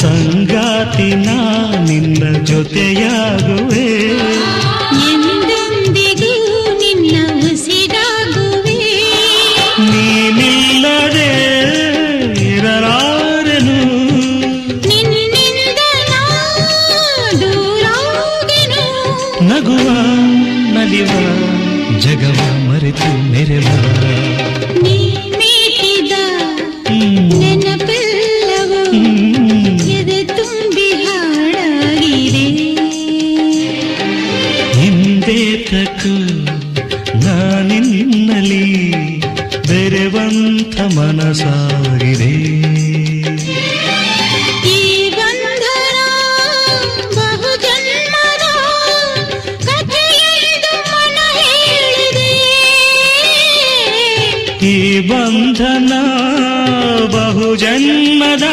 ಸಂಗಾತಿ ನಾ ನಿನ್ನ ಜೊತೆಯಾಗುವೆ, ಎಂದೆಂದಿಗೂ ನಿನ್ನ ಉಸಿರಾಗುವೆ. ನೀನಿಲ್ಲದೆ ಇರಲಾರೆನು, ನಿನ್ನಿಂದ ನಾ ದೂರಾಗೆನು. ನಗುವ ನಲಿವ ಜಗವ ಮರೆತು ಮೆರೆವ, ನೀ ಮೀಟಿದ ನೆನಪೆಲ್ಲವೂ ಎದೆ ತುಂಬಿ ಹಾಡಾಗಿದೆ. ಹಿಂದೇತಕ್ಕೂ ನಾನಿನ್ನಲಿ ಬೆರೆವಂತ ಮನಸಾಗಿದೆ. ಈ ಬಂಧನ ಬಹುಜನ್ಮದ ಕಥೆಯೆಂದು ಮನ ಹೇಳಿದೆ. ಈ ಬಂಧನ ಬಹುಜನ್ಮದ